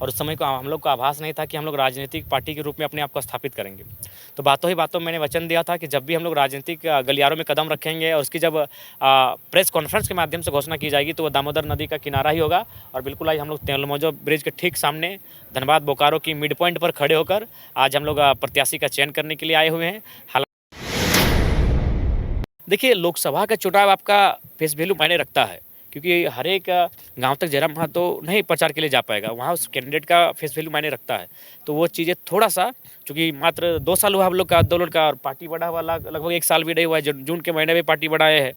और उस समय को हम लोग को आभास नहीं था कि हम लोग राजनीतिक पार्टी के रूप में अपने आप को स्थापित करेंगे। तो बातों ही बातों में मैंने वचन दिया था कि जब भी हम लोग राजनीतिक गलियारों में कदम रखेंगे और उसकी जब प्रेस कॉन्फ्रेंस के माध्यम से घोषणा की जाएगी तो वो दामोदर नदी का किनारा ही होगा। और बिल्कुल आज हम लोग तेलमोजो ब्रिज के ठीक सामने धनबाद बोकारो की मिड पॉइंट पर खड़े होकर आज हम लोग प्रत्याशी का चयन करने के लिए आए हुए हैं। देखिए, लोकसभा का चुनाव आपका फेस वैल्यू मायने रखता है, क्योंकि हर एक गांव तक जयराम महातो नहीं प्रचार के लिए जा पाएगा, वहाँ उस कैंडिडेट का फेस वैल्यू मायने रखता है। तो वो चीज़ें थोड़ा-सा, चूँकि मात्र 2 साल हुआ हम लोग का आंदोलन का और पार्टी बढ़ा हुआ लगभग 1 साल भी नहीं हुआ है, जून के महीने में पार्टी बढ़ाए हैं।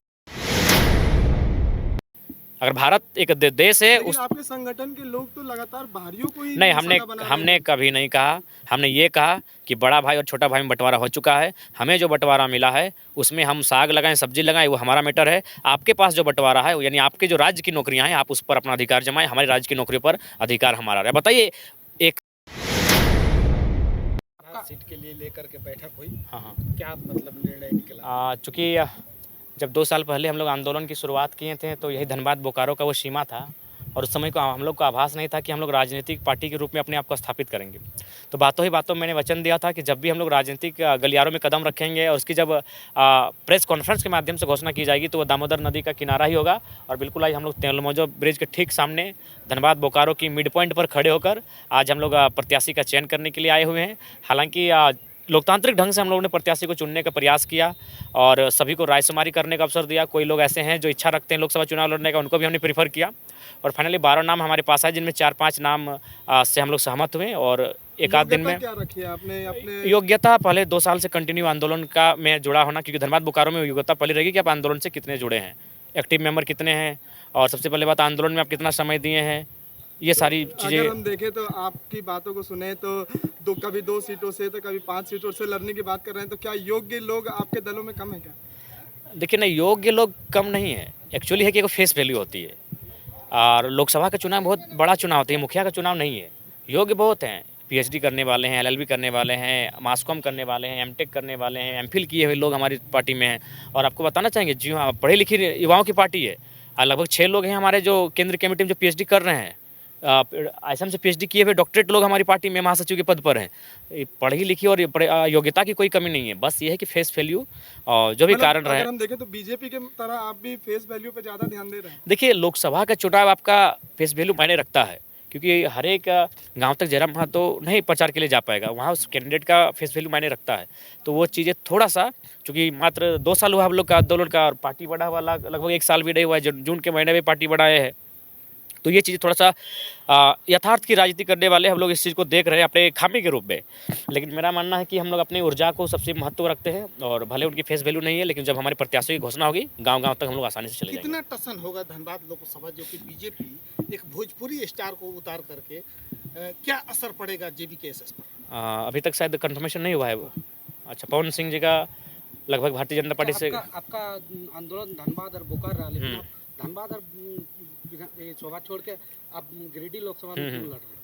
अगर भारत एक देश है लेकिन उस आपके संगठन के लोग तो लगातार बाहरियों को ही नहीं, निशाना बना रहे हमने हैं। कभी नहीं कहा। हमने ये कहा कि बड़ा भाई और छोटा भाई में बँटवारा हो चुका है। हमें जो बँटवारा मिला है, उसमें हम साग लगाएँ, सब्ज़ी लगाएँ, वो हमारा मैटर है। आपके पास जो बँटवारा है, यानी आपके जो राज्य की नौकरियाँ हैं, आप उस पर अपना अधिकार जमाएँ। हमारे राज्य की नौकरियों पर अधिकार हमारा है। बताइए एक सीट के लिए लेकर के बैठक हुई। हाँ। क्या मतलब निर्णय निकला? चूँकि जब 2 साल पहले हम लोग आंदोलन की शुरुआत किए थे, तो यही धनबाद बोकारो का वो सीमा था और उस समय को हम लोग को आभास नहीं था कि हम लोग राजनीतिक पार्टी के रूप में अपने आप को स्थापित करेंगे। तो बातों ही बातों में मैंने वचन दिया था कि जब भी हम लोग राजनीतिक गलियारों में कदम रखेंगे और उसकी जब प्रेस कॉन्फ्रेंस के माध्यम से घोषणा की जाएगी तो वो दामोदर नदी का किनारा ही होगा। और बिल्कुल आज हम लोग तेलमोजो ब्रिज के ठीक सामने धनबाद बोकारो की मिड पॉइंट पर खड़े होकर आज हम लोग प्रत्याशी का चयन करने के लिए आए हुए हैं। हालाँकि लोकतांत्रिक ढंग से हम लोगों ने प्रत्याशी को चुनने का प्रयास किया और सभी को रायशुमारी करने का अवसर दिया। कोई लोग ऐसे हैं जो इच्छा रखते हैं लोकसभा चुनाव लड़ने का, उनको भी हमने प्रेफर किया और फाइनली 12 नाम हमारे पास आए, जिनमें 4-5 नाम से हम लोग सहमत हुए और एक आध दिन में क्या रखी है आपने अपने? योग्यता पहले 2 साल से कंटिन्यू आंदोलन का में जुड़ा होना, क्योंकि धनबाद बोकारो में योग्यता पहले रहेगी कि आप आंदोलन से कितने जुड़े हैं, एक्टिव मेंबर कितने हैं और सबसे पहले बात आंदोलन में आप कितना समय दिए हैं, ये सारी चीज़ें। अगर हम देखें तो आपकी बातों को सुने तो कभी 2 सीटों से तो कभी 5 सीटों से लड़ने की बात कर रहे हैं, तो क्या योग्य लोग आपके दलों में कम है क्या? देखिए, नहीं, योग्य लोग कम नहीं है, एक्चुअली है कि एक फेस वैल्यू होती है और लोकसभा का चुनाव बहुत बड़ा चुनाव होता है, मुखिया का चुनाव नहीं है। योग्य बहुत हैं, पीएचडी करने वाले हैं, एलएलबी करने वाले हैं, मास कॉम करने वाले हैं, एमटेक करने वाले हैं, एमफिल किए हुए लोग हमारी पार्टी में हैं। और आपको बताना चाहेंगे, जी हाँ, पढ़े लिखे युवाओं की पार्टी है। लगभग 6 लोग हैं हमारे जो केंद्रीय कमेटी में जो पीएचडी कर रहे हैं। आसाम से पीएचडी किए हुए डॉक्टरेट लोग हमारी पार्टी में महासचिव के पद पर हैं। पढ़ी लिखी और योग्यता की कोई कमी नहीं है, बस ये है कि फेस वैल्यू जो भी कारण रहे। अगर हम देखें तो बीजेपी के तरह आप भी फेस वैल्यू पे ज़्यादा ध्यान दे रहे हैं। देखिए, लोकसभा का चुनाव आपका फेस वैल्यू मायने रखता है, क्योंकि हर एक गांव तक जयराम महातो नहीं प्रचार के लिए जा पाएगा, वहाँ उस कैंडिडेट का फेस वैल्यू मायने रखता है। तो वो चीज़ें थोड़ा-सा, चूँकि मात्र 2 साल हुआ हम लोग का आंदोलन का और पार्टी बढ़ा हुआ लगभग 1 साल भी नहीं हुआ है, जून के महीने में पार्टी बढ़ाए हैं। तो ये चीज़ें थोड़ा-सा यथार्थ की राजनीति करने वाले हम लोग इस चीज़ को देख रहे हैं अपने खामी के रूप में। लेकिन मेरा मानना है कि हम लोग अपनी ऊर्जा को सबसे महत्व रखते हैं और भले उनकी फेस वैल्यू नहीं है, लेकिन जब हमारे प्रत्याशियों की घोषणा होगी, गाँव-गाँव तक हम लोग आसानी से चले जाएंगे। कितना टसन होगा धनबाद लोकसभा, जो कि बीजेपी एक भोजपुरी स्टार को उतार करके क्या असर पड़ेगा जेबीकेएसएस पर? अभी तक शायद कन्फर्मेशन नहीं हुआ है वो। अच्छा, पवन सिंह जी का लगभग भारतीय जनता पार्टी से आपका आंदोलन धनबाद और बोकारो रहा, लेकिन आप धनबाद और शोभा छोड़ के आप गिरिडीह लोकसभा में क्यों लड़ रहे हैं?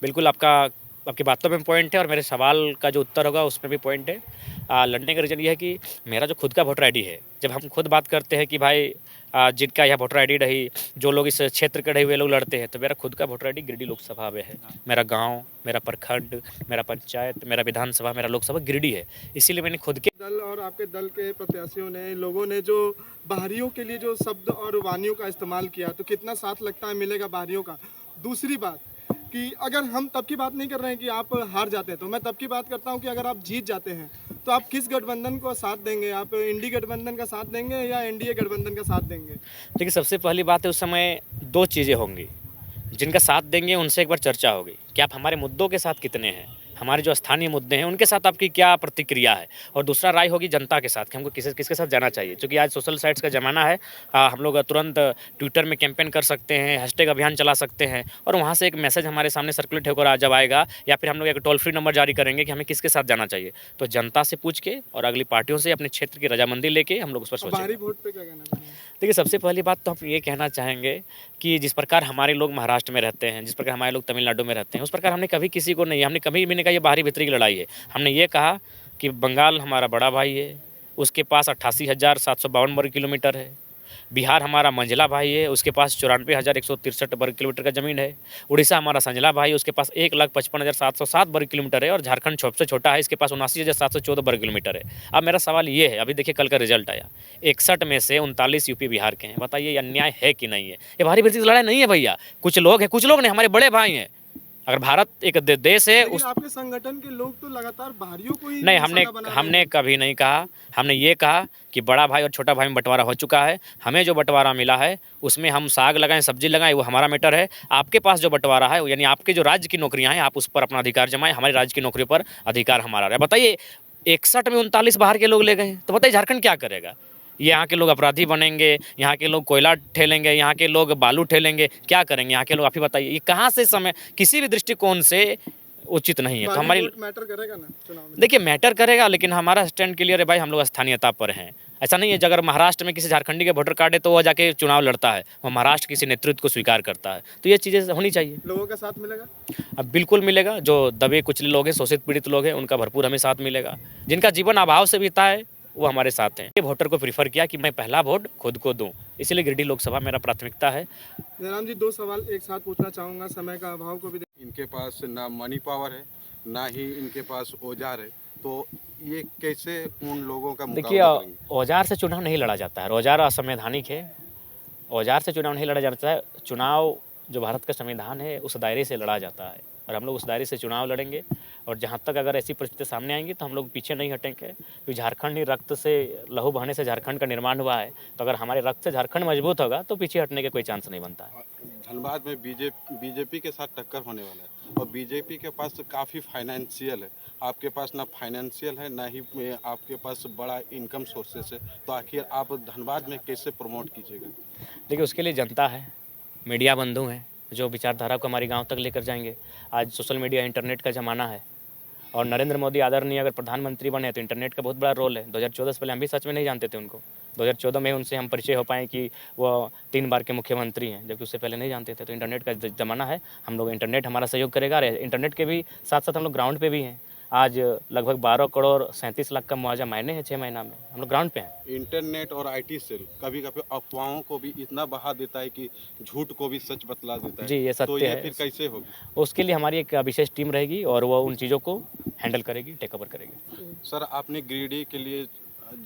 बिल्कुल, आपकी बातों में पॉइंट है और मेरे सवाल का जो उत्तर होगा उसमें भी पॉइंट है। लड़ने का रीज़न ये है कि मेरा जो खुद का वोटर आईडी है, जब हम खुद बात करते हैं कि भाई जिनका यह वोटर आईडी रही, जो लोग इस क्षेत्र के रहे हुए लोग लड़ते हैं, तो मेरा खुद का वोटर आईडी गिरिडीह लोकसभा में है। मेरा गाँव, मेरा प्रखंड, मेरा पंचायत, मेरा विधानसभा, मेरा लोकसभा गिरिडीह है। इसीलिए मैंने खुद के दल और आपके दल के प्रत्याशियों ने, लोगों ने जो बाहरियों के लिए जो शब्द और वानियों का इस्तेमाल किया, तो कितना साथ लगता है मिलेगा बाहरियों का? दूसरी बात कि अगर हम तब की बात नहीं कर रहे हैं कि आप हार जाते हैं, तो मैं तब की बात करता हूं कि अगर आप जीत जाते हैं तो आप किस गठबंधन को साथ देंगे? आप इंडी गठबंधन का साथ देंगे या एनडीए गठबंधन का साथ देंगे? देखिए, सबसे पहली बात है, उस समय 2 चीज़ें होंगी। जिनका साथ देंगे उनसे एक बार चर्चा होगी कि आप हमारे मुद्दों के साथ कितने हैं, हमारे जो स्थानीय मुद्दे हैं उनके साथ आपकी क्या प्रतिक्रिया है। और दूसरा राय होगी जनता के साथ कि हमको किसके साथ जाना चाहिए, क्योंकि आज सोशल साइट्स का ज़माना है। हम लोग तुरंत ट्विटर में कैंपेन कर सकते हैं, हैशटैग अभियान चला सकते हैं और वहाँ से एक मैसेज हमारे सामने सर्कुलेट होकर जब आएगा, या फिर हम लोग एक टोल फ्री नंबर जारी करेंगे कि हमें किसके साथ जाना चाहिए। तो जनता से पूछ के और अगली पार्टियों से अपने क्षेत्र की रजामंदी लेके हम लोग उस पर सोचेंगे। बाहरी वोट पे क्या कहना चाहिए? देखिए, सबसे पहली बात तो हम ये कहना चाहेंगे कि जिस प्रकार हमारे लोग महाराष्ट्र में रहते हैं, जिस प्रकार हमारे लोग तमिलनाडु में रहते हैं, उस प्रकार हमने कभी किसी को नहीं, हमने कभी भी नहीं कहा ये बाहरी भीतरी की लड़ाई है। हमने ये कहा कि बंगाल हमारा बड़ा भाई है, उसके पास 88,752 वर्ग किलोमीटर है। बिहार हमारा मंझला भाई है, उसके पास 94,163 वर्ग किलोमीटर का ज़मीन है। उड़ीसा हमारा संझला भाई, उसके पास 1,55,707 वर्ग किलोमीटर है। और झारखंड सबसे छोटा है, इसके पास 79,714 वर्ग किलोमीटर है। अब मेरा सवाल ये है, अभी देखिए कल का रिजल्ट आया, 61 में से 39 यूपी बिहार के हैं। बताइए ये अन्याय है कि नहीं है? ये भारी भरती लड़ाई नहीं है भैया, कुछ लोग हैं, कुछ लोग नहीं, हमारे बड़े भाई हैं। अगर भारत एक देश है, लेकिन आपके संगठन के लोग तो लगातार बाहरियों को ही नहीं, निशाना बना रहे हमने हैं। कभी नहीं कहा। हमने ये कहा कि बड़ा भाई और छोटा भाई में बंटवारा हो चुका है। हमें जो बंटवारा मिला है उसमें हम साग लगाएं, सब्जी लगाएं, वो हमारा मैटर है। आपके पास जो बंटवारा है, यानी आपके जो राज्य की नौकरियां हैं, आप उस पर अपना अधिकार जमाएं। हमारे राज्य की नौकरियों पर अधिकार हमारा है। बताइए 61 में 39 बाहर के लोग ले गए, तो बताइए झारखंड क्या करेगा? यहाँ के लोग अपराधी बनेंगे, यहाँ के लोग कोयला ठेलेंगे, यहाँ के लोग बालू ठेलेंगे, क्या करेंगे यहाँ के लोग? आप ही बताइए, ये कहाँ से समय किसी भी दृष्टिकोण से उचित नहीं है। तो हमारी मैटर करेगा ना चुनाव में? देखिए मैटर करेगा, लेकिन हमारा स्टैंड क्लियर है भाई, हम लोग स्थानीयता पर हैं। ऐसा नहीं है अगर महाराष्ट्र में किसी झारखंडी के वोटर कार्ड है तो वह जाके चुनाव लड़ता है, वो महाराष्ट्र किसी नेतृत्व को स्वीकार करता है। तो ये चीज़ें होनी चाहिए। लोगों का साथ मिलेगा? अब बिल्कुल मिलेगा। जो दबे कुचले लोग हैं, शोषित पीड़ित लोग हैं, उनका भरपूर हमें साथ मिलेगा। जिनका जीवन अभाव से बीता है वो हमारे साथ हैं। ये वोटर को प्रीफर किया कि मैं पहला वोट खुद को दूं, इसलिए गिरिडीह लोकसभा मेरा प्राथमिकता है। जयराम जी, 2 सवाल एक साथ पूछना चाहूँगा, समय का अभाव को भी इनके पास ना मनी पावर है, ना ही इनके पास औजार है, तो ये कैसे उन लोगों का देखिए मुकाबला करेंगे? औजार से चुनाव नहीं लड़ा जाता है, औजार असंवैधानिक है। औजार से चुनाव नहीं लड़ा जाता है। चुनाव जो भारत का संविधान है उस दायरे से लड़ा जाता है, और हम लोग उस दायरे से चुनाव लड़ेंगे। और जहाँ तक अगर ऐसी परिस्थिति सामने आएंगी तो हम लोग पीछे नहीं हटेंगे, क्योंकि झारखंड ही रक्त से लहू बहने से झारखंड का निर्माण हुआ है। तो अगर हमारे रक्त से झारखंड मजबूत होगा तो पीछे हटने के कोई चांस नहीं बनता है। धनबाद में बीजेपी के साथ टक्कर होने वाला है, और बीजेपी के पास काफ़ी फाइनेंशियल है, आपके पास ना फाइनेंशियल है, ना ही आपके पास बड़ा इनकम सोर्सेस है, तो आखिर आप धनबाद में कैसे प्रमोट कीजिएगा? देखिए उसके लिए जनता है, मीडिया बंधु हैं जो विचारधारा को हमारी गांव तक लेकर जाएंगे। आज सोशल मीडिया इंटरनेट का ज़माना है, और नरेंद्र मोदी आदरणीय अगर प्रधानमंत्री बने तो इंटरनेट का बहुत बड़ा रोल है। 2014 से पहले हम भी सच में नहीं जानते थे उनको। 2014 में उनसे हम परिचय हो पाए कि वो 3 बार के मुख्यमंत्री हैं, जबकि उससे पहले नहीं जानते थे। तो इंटरनेट का ज़माना है, हम लोग इंटरनेट हमारा सहयोग करेगा। इंटरनेट के भी साथ साथ हम लोग ग्राउंड पे भी हैं। आज लगभग 12 करोड़ 37 लाख का मुआवजा मायने हैं 6 महीना में, हम लोग ग्राउंड पे हैं। इंटरनेट और आईटी सेल कभी कभी अफवाहों को भी इतना बढ़ा देता है कि झूठ को भी सच बतला देता है। जी, ये सत्य तो ये है। फिर कैसे होगी? उसके लिए हमारी एक विशेष टीम रहेगी और वो उन चीज़ों को हैंडल करेगी, टेक ओवर करेगी। सर, आपने गिरिडीह के लिए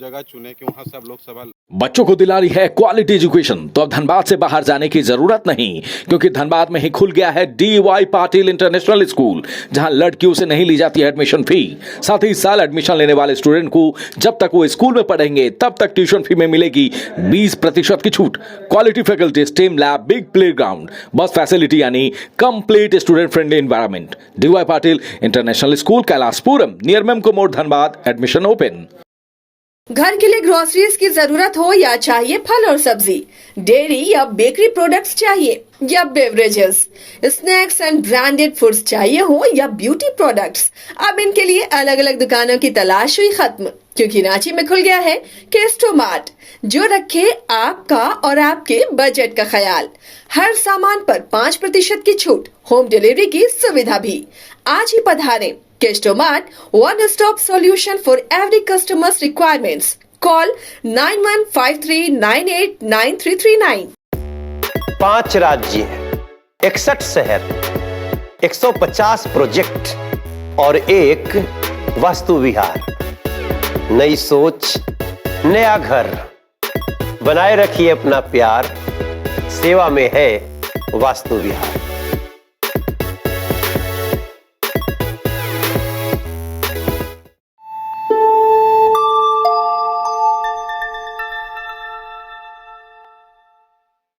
जगह चुने कि वहाँ से आप लोकसभा बच्चों को दिला रही है क्वालिटी एजुकेशन, तो अब धनबाद से बाहर जाने की जरूरत नहीं, क्योंकि धनबाद में ही खुल गया है DY पाटिल इंटरनेशनल स्कूल, जहां लड़कियों से नहीं ली जाती है एडमिशन फी। साथ ही इस साल एडमिशन लेने वाले स्टूडेंट को जब तक वो स्कूल में पढ़ेंगे तब तक ट्यूशन फी में मिलेगी 20% की छूट। Quality faculty, STEM lab, big playground, bus facility यानी complete student friendly environment. DY Patil international school, Kailashpuram, near Memco मोड़, धनबाद। Admission open. घर के लिए ग्रोसरीज की जरूरत हो या चाहिए फल और सब्जी, डेयरी या बेकरी प्रोडक्ट्स चाहिए या beverages, snacks and branded foods चाहिए हो या ब्यूटी प्रोडक्ट्स, अब इनके लिए अलग अलग दुकानों की तलाश हुई खत्म, क्योंकि रांची में खुल गया है केस्टो मार्ट, जो रखे आपका और आपके बजट का ख्याल। हर सामान पर 5% की छूट, होम डिलीवरी की सुविधा भी। आज ही पधारें Kesto mart, one stop solution for every customer's requirements. Call 9153989339. 5 राज्य, 61 शहर, 150 प्रोजेक्ट और एक वास्तु विहार। नई सोच, नया घर। बनाए रखिए अपना प्यार, सेवा में है वास्तु विहार।